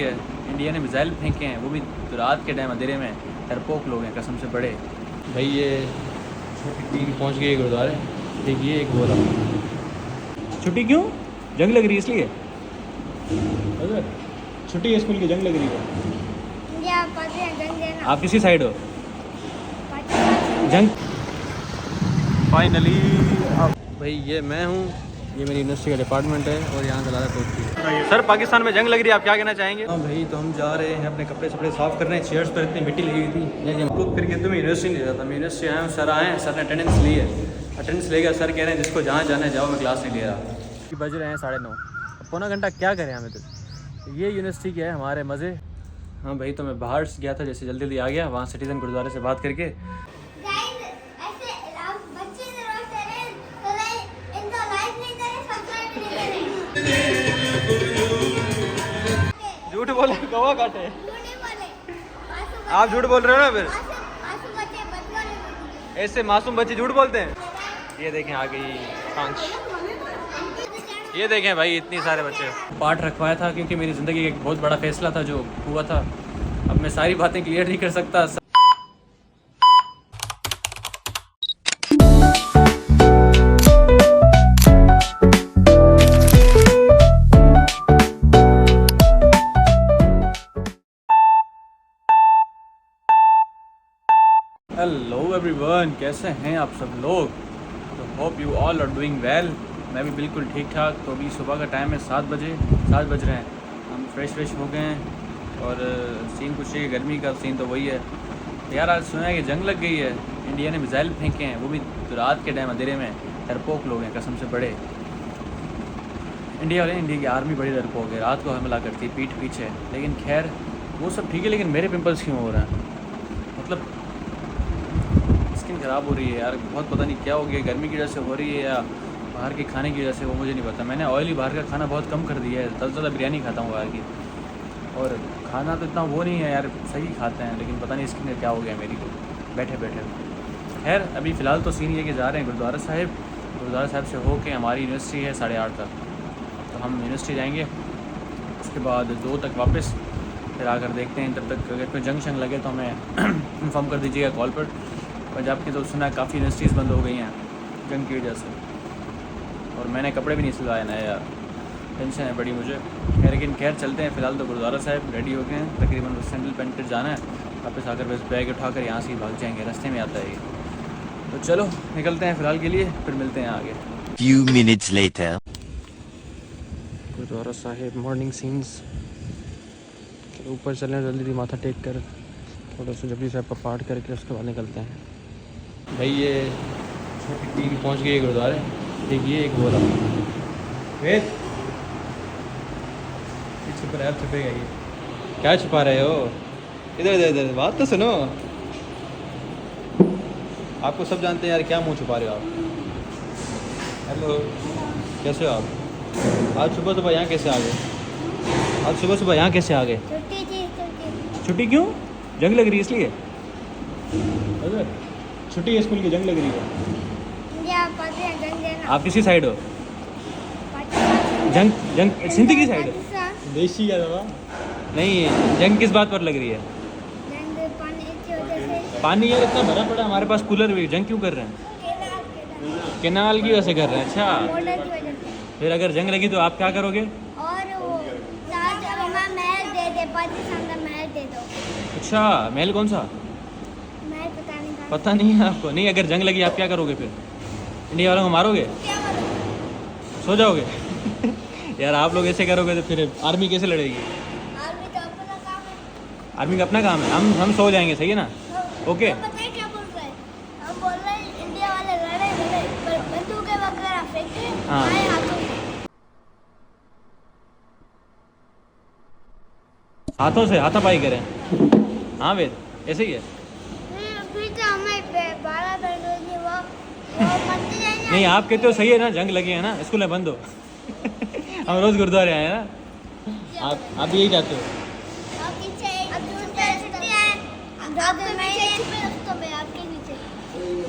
India ने missile फेंके हैं, वो भी रात के टाइम अंधेरे में। डरपोक लोग हैं कसम से बड़े। भाई ये छुट्टी पहुंच गई गुरुद्वारे। ठीक ये एक बोला छुट्टी क्यों? जंग लग रही है इसलिए। छुट्टी है स्कूल की, जंग लग रही है। आप किसी साइड हो? जंग। फाइनली अब भाई ये मैं हूँ, ये मेरी यूनिवर्सिटी का डिपार्टमेंट है और यहाँ से लाला कोट। सर पाकिस्तान में जंग लग रही है, आप क्या कहना चाहेंगे? हाँ भाई तो हम जा रहे हैं अपने कपड़े सपड़े साफ़ कर रहे हैं। चेयर्स पर इतनी मिट्टी लगी हुई थी, लेकिन रुक करके तो मैं यूनिवर्सिटी नहीं जाता। मैं यूनिवर्सिटी आया हूँ, सर आए हैं, सर ने अटेंडेंस ली है। अटेंडेंस लेगा, सर कह रहे हैं जिसको जहाँ जाना है जाओ, मैं क्लास नहीं ले रहा। बज रहे हैं 9:30, पौना घंटा क्या करें हमें तो। ये यूनिवर्सिटी क्या है हमारे मज़े। हाँ भाई तो मैं बाहर से गया था, जैसे जल्दी जल्दी आ गया वहाँ सिटीज़न गुरुद्वारे से बात करके। झूठ बोले कौवा काटे। आप झूठ बोल रहे हो ना, फिर ऐसे मासूम बच्चे झूठ बोलते हैं। ये देखें आ गई कांच, ये देखें भाई इतनी सारे बच्चे। पाठ रखवाया था क्योंकि मेरी ज़िंदगी का एक बहुत बड़ा फैसला था जो हुआ था। अब मैं सारी बातें क्लियर नहीं कर सकता। हेलो एवरीवन, कैसे हैं आप सब लोग? तो hope you all are doing well. मैं भी बिल्कुल ठीक ठाक। तो अभी सुबह का टाइम है 7 बज रहे हैं। हम फ्रेश हो गए हैं और सीन कुछ है, गर्मी का सीन तो वही है यार। आज सुना है कि जंग लग गई है, इंडिया ने मिसाइल फेंके हैं, वो भी रात के टाइम अंधेरे में। डरपोक लोग हैं कसम से बड़े। इंडिया की आर्मी बड़ी डरपोक है, रात को हमला करती है पीठ पीछे। लेकिन खैर वो सब ठीक है, लेकिन मेरे पिंपल्स क्यों हो रहे हैं? मतलब स्किन ख़राब हो रही है यार, बहुत पता नहीं क्या हो गया। गर्मी की वजह से हो रही है या बाहर के खाने की वजह से, वो मुझे नहीं पता। मैंने ऑयली बाहर का खाना बहुत कम कर दिया है, ज़्यादा बिरयानी खाता हूँ बाहर की। और खाना तो इतना वो नहीं है यार, सही खाते हैं, लेकिन पता नहीं स्किन में क्या हो गया मेरी को बैठे बैठे। खैर अभी फ़िलहाल तो सीन ये कि जा रहे हैं गुरुद्वारा साहिब से हो के हमारी यूनिवर्सिटी है 8:30 तक। तो हम यूनिवर्सिटी जाएंगे, उसके बाद 2 तक वापस, फिर आकर देखते हैं। तब तक अगर कोई जंग शंग लगे तो हमें इन्फॉर्म कर दीजिएगा कॉल पर। पंजाब की तो सुना है काफ़ी यूनिवर्सिटीज़ बंद हो गई हैं जंग की वजह से। और मैंने कपड़े भी नहीं सिलवाए ना यार, टेंशन है बड़ी मुझे। लेकिन खैर चलते हैं। फ़िलहाल तो गुरुद्वारा साहिब रेडी हो गए हैं, तकरीबन बस सैंडल पहन कर जाना है। वापस आकर बस बैग उठाकर यहाँ से ही भाग जाएंगे, रास्ते में आता है ये। तो चलो निकलते हैं फ़िलहाल के लिए, फिर मिलते हैं आगे। Few minutes later. Gurdwara Sahib morning scenes. ऊपर चलें जल्दी, माथा टेक कर थोड़ा सा जपजी साहब का पाठ करके उसके बाद निकलते हैं। भाई ये छुट्टी पहुंच गई गुरुद्वारे। ठीक ये एक बोला वेद छुप रहा है, छुपेगा ये क्या छुपा रहे हो? इधर इधर इधर बात तो सुनो। आपको सब जानते हैं यार, क्या मुंह छुपा रहे हो आप? हेलो कैसे हो आप? आज सुबह यहाँ कैसे आ गए? आज सुबह यहाँ कैसे आ गए? छुट्टी क्यों? जंग लग रही है इसलिए। छुट्टी है स्कूल की, जंग लग रही है। आप किसी साइड हो? जंग सिंधी की साइड हो? देशी का दवा नहीं। जंग किस बात पर लग रही है? पानी यार इतना भरा पड़ा हमारे पास, कूलर भी। जंग क्यों कर रहे हैं? केनाल की वजह से कर रहे हैं। अच्छा फिर अगर जंग लगी तो आप क्या करोगे? अच्छा महल कौन सा? पता नहीं है आपको? नहीं अगर जंग लगी आप क्या करोगे फिर? इंडिया वालों को मारोगे? सो जाओगे? यार आप लोग ऐसे करोगे तो फिर आर्मी कैसे लड़ेगी? आर्मी का अपना काम है। हम सो जाएंगे, सही है ना? ओके हाँ हाथों से हाथापाई करें। हाँ वेद ऐसे ही है। नहीं आप कहते हो सही है ना, जंग लगी है ना, स्कूल में बंद हो। हम रोज़ गुरुद्वारे आए हैं ना। आप यही चाहते हो?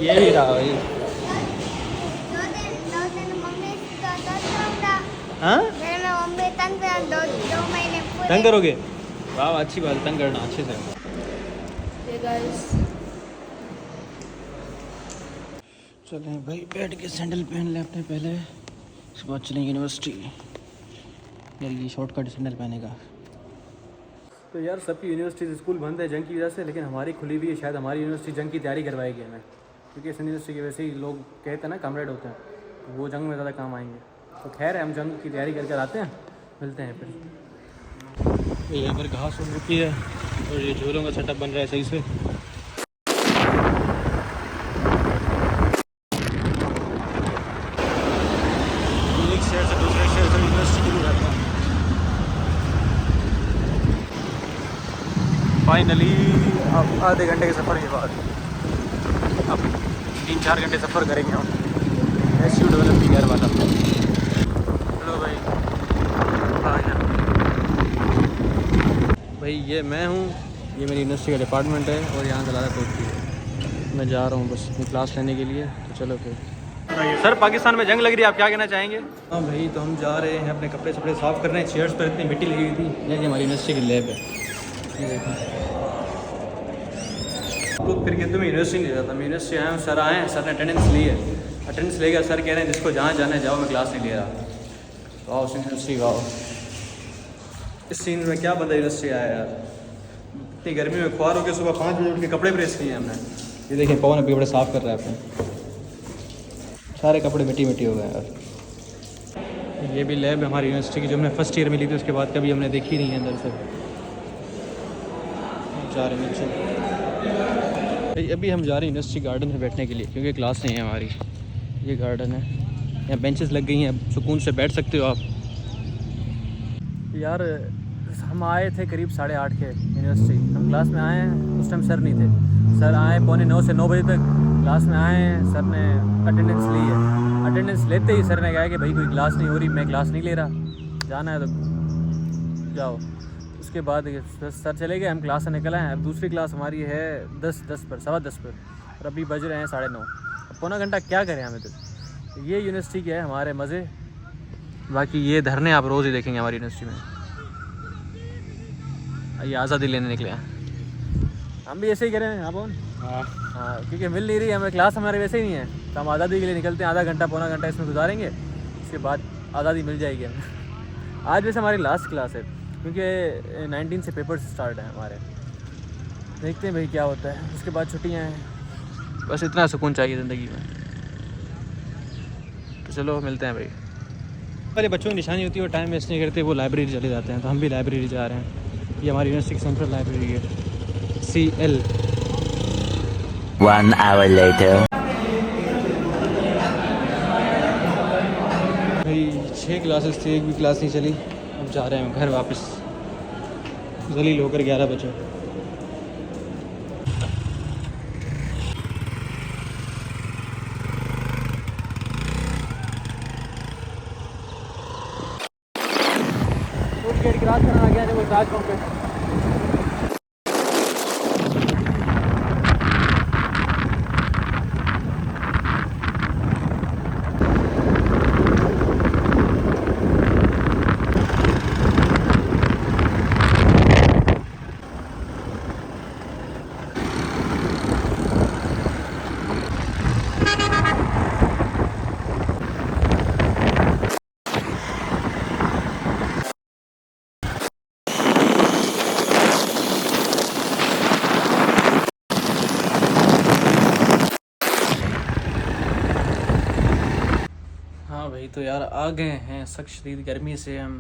यही रहा भाई। हाँ तंग करोगे? वाह अच्छी बात, तंग करना अच्छे से। Hey guys. चलें भाई, बैठ के सैंडल पहन लें अपने पहले, उसके बाद चलें यूनिवर्सिटी। यार ये शॉर्टकट सैंडल पहने का। तो यार सबकी यूनिवर्सिटी स्कूल बंद है जंग की वजह से, लेकिन हमारी खुली हुई है। शायद हमारी यूनिवर्सिटी जंग की तैयारी करवाएगी हमें, क्योंकि इस यूनिवर्सिटी के वैसे ही लोग कहते हैं ना कामरेड होते हैं, तो वो जंग में ज़्यादा काम आएंगे। तो खैर है, हम जंग की तैयारी करके आते हैं, मिलते हैं फिर। यहाँ पर घास हो चुकी है और ये झूलों का सेटअप बन रहा है सही से। एक शहर से दूसरे शहर से यूनिवर्सिटी दूर रहता है। फाइनली अब आधे घंटे के सफ़र के बाद अब 3-4 घंटे सफ़र करेंगे हम SU डेवलप गियर वाला। चलो भाई, भाई ये मैं हूँ, ये मेरी यूनिवर्सिटी का डिपार्टमेंट है और यहाँ दलाला कोठी है। मैं जा रहा हूँ बस अपनी क्लास लेने के लिए, तो चलो फिर। सर पाकिस्तान में जंग लग रही है, आप क्या कहना चाहेंगे? हाँ भाई, तो हम जा रहे हैं अपने कपड़े शपड़े साफ़ कर रहे हैं। चेयर्स पर इतनी मिट्टी लगी हुई थी। ये हमारी यूनिवर्सिटी की लैब है, ये देखो। लोग फिर कहते मैं यूनिवर्सिटी नहीं जाता, मैं यूनिवर्सिटी आया हूँ। सर आए हैं, सर ने अटेंडेंस ली है, अटेंडेंस ले गया। सर कह रहे हैं जिसको जहाँ जाना है जाओ, मैं क्लास नहीं ले रहा। आओ यूनिवर्सिटी आओ। इस सीन में क्या बंदा यूनिवर्सिटी आया यार, इतनी गर्मी में ख्वार होकर सुबह 5 बजे उठ के कपड़े प्रेस किए हैं हमने। ये देखिए पवन अभी कपड़े साफ़ कर रहा है अपने, सारे कपड़े मिट्टी मिट्टी हो गए यार। ये भी लैब है हमारी यूनिवर्सिटी की, जो हमने फर्स्ट ईयर में ली थी, उसके बाद कभी हमने देखी नहीं है अंदर से। जा रहे हैं नीचे। अभी हम जा रहे हैं यूनिवर्सिटी गार्डन में बैठने के लिए, क्योंकि क्लास नहीं है हमारी। ये गार्डन है, यहाँ बेंचेस लग गई हैं, सुकून से बैठ सकते हो आप। यार हम आए थे करीब 8:30 के यूनिवर्सिटी, हम क्लास में आए हैं, उस टाइम सर नहीं थे। सर आए 8:45 से 9 बजे तक क्लास में आए हैं। सर ने अटेंडेंस ली है, अटेंडेंस लेते ही सर ने कहा कि भाई कोई क्लास नहीं हो रही, मैं क्लास नहीं ले रहा, जाना है तो जाओ। उसके बाद सर चले गए, हम क्लास से निकल आए। अब दूसरी क्लास हमारी है 10 पर, 10:15 पर, और अभी बज रहे हैं 9:30। अब पौना घंटा क्या करें हमें तो। ये यूनिवर्सिटी के है हमारे मज़े। बाकी ये धरने आप रोज़ ही देखेंगे हमारी यूनिवर्सिटी में। ये आज़ादी लेने निकले हैं, हम भी ऐसे ही करें आप। हाँ, क्योंकि मिल नहीं रही हमें क्लास, हमारे वैसे ही नहीं है, तो हम आज़ादी के लिए निकलते हैं। आधा घंटा पौना घंटा इसमें गुजारेंगे, उसके बाद आज़ादी मिल जाएगी हमें। आज वैसे हमारी लास्ट क्लास है, क्योंकि 19 से पेपर स्टार्ट हैं हमारे। देखते हैं भाई क्या होता है, उसके बाद छुट्टियाँ हैं। बस इतना सुकून चाहिए ज़िंदगी में। तो चलो मिलते हैं भाई। पहले बच्चों की निशानी होती है, वो टाइम वेस्ट नहीं करते, वो लाइब्रेरी चले जाते हैं। तो हम भी लाइब्रेरी जा रहे हैं। ये हमारी यूनिवर्सिटी की सेंट्रल लाइब्रेरी है, CL। 1 hour later. भाई 6 क्लासेस थी, एक भी क्लास नहीं चली। अब जा रहे हैं घर वापस, जलील होकर 11 बजे। गेट क्रॉस करना आ गया, वो ताज चौक पे। हाँ भाई, तो यार आ गए हैं सख्त शदीद गर्मी से हम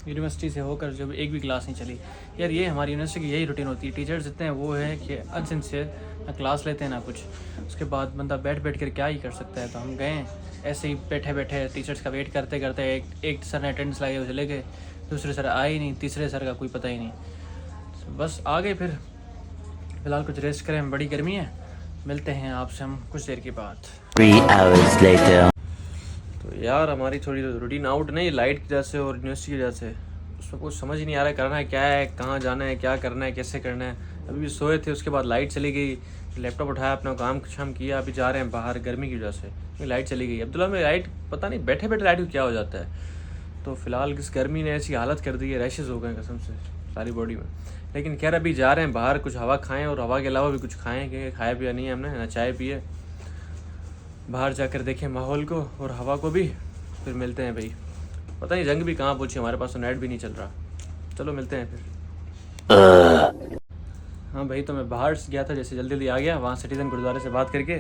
यूनिवर्सिटी से होकर, जब एक भी क्लास नहीं चली। यार ये हमारी यूनिवर्सिटी की यही रूटीन होती है। टीचर्स जितने हैं वो है कि अनसिंसियर, ना क्लास लेते हैं ना कुछ। उसके बाद बंदा बैठ बैठ कर क्या ही कर सकता है। तो हम गए ऐसे ही बैठे बैठे टीचर्स का वेट करते करते, एक सर ने अटेंडेंस लगाए, वो चले गए, दूसरे सर आए ही नहीं, तीसरे सर का कोई पता ही नहीं। तो बस आ गए। फिर फ़िलहाल कुछ रेस्ट करें, हम बड़ी गर्मी है। मिलते हैं आपसे हम कुछ देर के बाद। 3 hours later. तो यार हमारी थोड़ी रूटीन आउट नहीं, लाइट की वजह से और यूनिवर्सिटी की वजह से, उसमें कुछ समझ ही नहीं आ रहा है करना है क्या है, कहाँ जाना है, क्या करना है, कैसे करना है। अभी भी सोए थे, उसके बाद लाइट चली गई, लैपटॉप उठाया, अपना काम शाम किया, अभी जा रहे हैं बाहर गर्मी की वजह से, लाइट चली गई। अब्दुल्ला में लाइट पता नहीं बैठे बैठे लाइट को क्या हो जाता है। तो फिलहाल इस गर्मी ने ऐसी हालत कर दी है, रैशेज़ हो गए कसम से, सारी बॉडी में। लेकिन खैर अभी जा रहे हैं बाहर, कुछ हवा खाएं और हवा के अलावा भी कुछ खाएं, क्योंकि खाया पिया नहीं है हमने, ना चाय पिए। बाहर जाकर देखें माहौल को और हवा को भी, फिर मिलते हैं भाई। पता नहीं जंग भी कहाँ पहुँची, हमारे पास तो नेट भी नहीं चल रहा। चलो मिलते हैं फिर। हाँ भाई, तो मैं बाहर गया था, जैसे जल्दी आ गया वहाँ सिटीजन गुरुद्वारे से बात करके।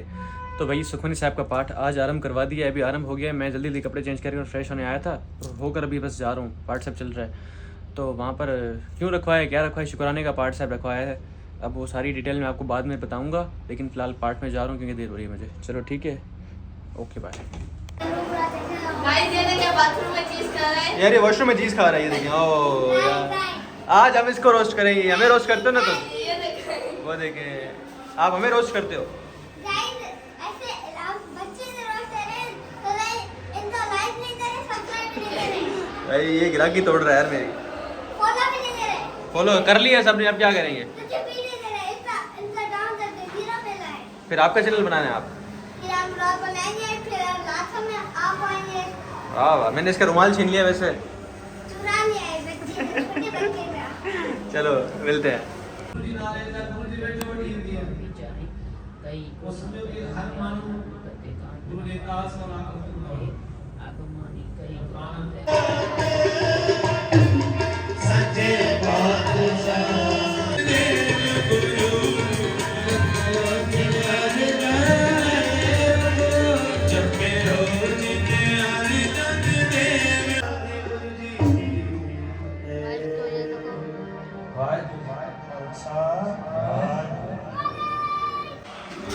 तो भाई सुखमनी साहब का पाठ आज आरंभ करवा दिया है, अभी आरंभ हो गया है। मैं जल्दी कपड़े चेंज करके और फ्रेश होने आया था, और होकर अभी बस जा रहा हूँ। पाठ साहब चल रहा है, तो वहाँ पर क्यों रखवाया है, क्या रखवाया है, शुक्राने का पाठ साहब रखवाया है। अब वो सारी डिटेल मैं आपको बाद में बताऊँगा, लेकिन फ़िलहाल पाठ में जा रहा हूँ क्योंकि देर हो रही है मुझे। चलो ठीक है, ओके बाय। यार ये वॉशरूम में चीज खा रहा है, ये देखिए। ओ यार, आज हम इसको रोस्ट करेंगे। हमें रोस्ट करते हो ना तुम, वो देखें, आप हमें रोस्ट करते हो। भाई ये गिराकी तोड़ रहा है यार मेरी। फॉलो कर लिया सबने, अब क्या करेंगे? फिर आपका चैनल बनाना है आप। वाह, मैंने इसका रुमाल छीन लिया वैसे। चलो मिलते हैं।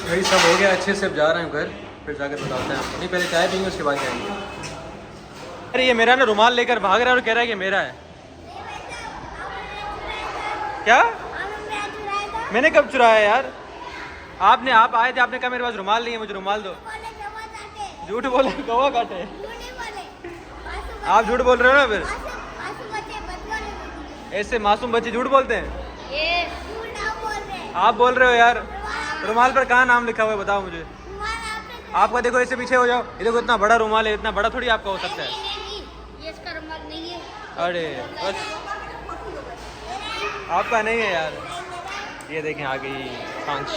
भाई सब हो गया अच्छे से, अब जा रहे हैं घर, फिर जाकर बताते हैं आपको। नहीं पहले चाय पीएंगे, उसके बाद जाएंगे। अरे ये मेरा ना रुमाल लेकर भाग रहा है और कह रहा है कि मेरा है। क्या? मैंने कब चुराया यार? आप आए थे, आपने कहा मेरे पास रुमाल नहीं है, मुझे रुमाल दो। झूठ बोले, कौवा काटे। आप झूठ बोल रहे हो ना फिर? ऐसे मासूम बच्चे झूठ बोलते हैं? आप बोल रहे हो यार। रुमाल पर कहाँ नाम लिखा हुआ है बताओ मुझे। आपका देखो, ऐसे पीछे हो जाओ। ये देखो इतना बड़ा रुमाल है, इतना बड़ा थोड़ी आपका हो सकता है। ये इसका रुमाल नहीं है। अरे बस आपका नहीं है यार। ये देखें आ गई पांच।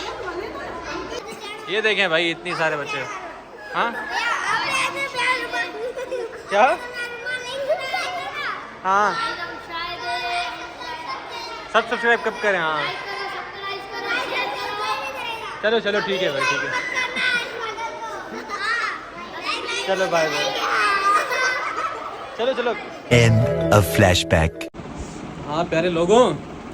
ये देखें भाई, इतनी सारे बच्चे। हाँ क्या? हाँ सब सब्सक्राइब कब करें? हाँ चलो चलो ठीक है भाई, ठीक है। चलो बाय बाय। चलो चलो। End of flashback. हाँ प्यारे लोगों,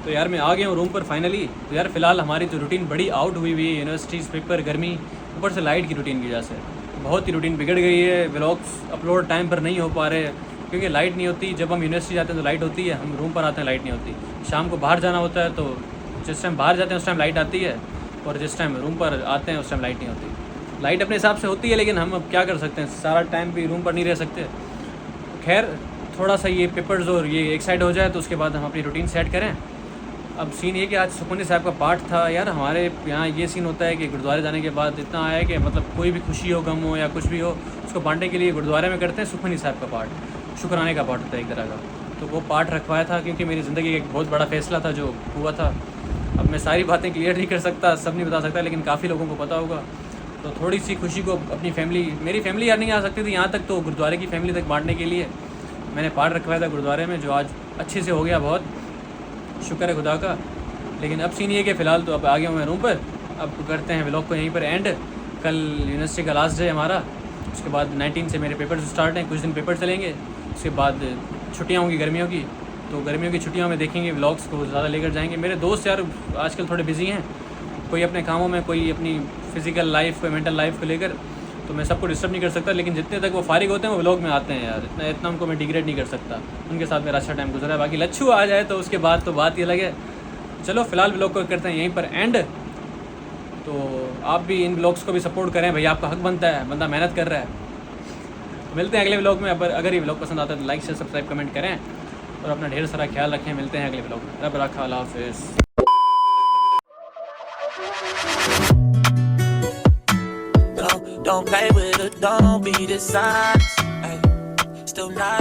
तो यार मैं आ गया हूँ रूम पर फाइनली। तो यार फिलहाल हमारी जो रूटीन बड़ी आउट हुई है, यूनिवर्सिटीज़, पेपर, गर्मी, ऊपर से लाइट की रूटीन की वजह से बहुत ही रूटीन बिगड़ गई है। व्लॉग्स अपलोड टाइम पर नहीं हो पा रहे क्योंकि लाइट नहीं होती। जब हम यूनिवर्सिटी जाते हैं तो लाइट होती है, हम रूम पर आते हैं लाइट नहीं होती। शाम को बाहर जाना होता है, तो जिस टाइम बाहर जाते हैं उस टाइम लाइट आती है, और जिस टाइम रूम पर आते हैं उस टाइम लाइट नहीं होती। लाइट अपने हिसाब से होती है, लेकिन हम अब क्या कर सकते हैं, सारा टाइम भी रूम पर नहीं रह सकते। खैर थोड़ा सा ये पेपर्स और ये एक साइड हो जाए तो उसके बाद हम अपनी रूटीन सेट करें। अब सीन ये कि आज सुखमनी साहब का पाठ था। यार हमारे यहाँ ये सीन होता है कि गुरुद्वारे जाने के बाद इतना आया कि मतलब कोई भी खुशी हो, गम हो या कुछ भी हो, उसको बांटने के लिए गुरुद्वारे में करते हैं सुखमनी साहब का पाठ। शुक्राने का पाठ होता है एक तरह का। तो वो पाठ रखवाया था क्योंकि मेरी ज़िंदगी का एक बहुत बड़ा फैसला था जो हुआ था। अब मैं सारी बातें क्लियर नहीं कर सकता, सब नहीं बता सकता, लेकिन काफ़ी लोगों को पता होगा। तो थोड़ी सी खुशी को अपनी फैमिली, मेरी फैमिली यार नहीं आ सकती थी यहाँ तक, तो गुरुद्वारे की फैमिली तक बांटने के लिए मैंने पाठ रखवाया था गुरुद्वारे में, जो आज अच्छे से हो गया। बहुत शुक्र है खुदा का। लेकिन अब सीन ये कि फ़िलहाल तो अब आ गया हूँ मैं रूम पर। अब करते हैं व्लॉग को यहीं पर एंड। कल यूनिवर्सिटी का लास्ट डे है हमारा, उसके बाद 19 से मेरे पेपर स्टार्ट हैं, कुछ दिन पेपर चलेंगे, उसके बाद छुट्टियाँ होंगी गर्मियों की। तो गर्मियों की छुट्टियों में देखेंगे, व्लॉग्स को ज़्यादा लेकर जाएंगे। मेरे दोस्त यार आजकल थोड़े बिजी हैं, कोई अपने कामों में, कोई अपनी फ़िज़िकल लाइफ, कोई मेंटल लाइफ को लेकर, तो मैं सबको डिस्टर्ब नहीं कर सकता। लेकिन जितने तक वो फारिग होते हैं वो व्लॉग में आते हैं यार, इतना उनको मैं डिग्रेड नहीं कर सकता। उनके साथ मेरा अच्छा टाइम गुजरा है। बाकी लच्छू आ जाए तो उसके बाद तो बात ही अलग है। चलो फ़िलहाल व्लॉग को करते हैं यहीं पर एंड। तो आप भी इन व्लॉग्स को भी सपोर्ट करें भाई, आपका हक बनता है, बंदा मेहनत कर रहा है। मिलते हैं अगले व्लॉग में। अगर ये व्लॉग पसंद आता है तो लाइक शेयर सब्सक्राइब कमेंट करें और अपना ढेर सारा ख्याल रखें। मिलते हैं अगले व्लॉग में। रब रखा, अल्लाह हाफिज़। Don't play with it, don't be dishonest. Ay, still not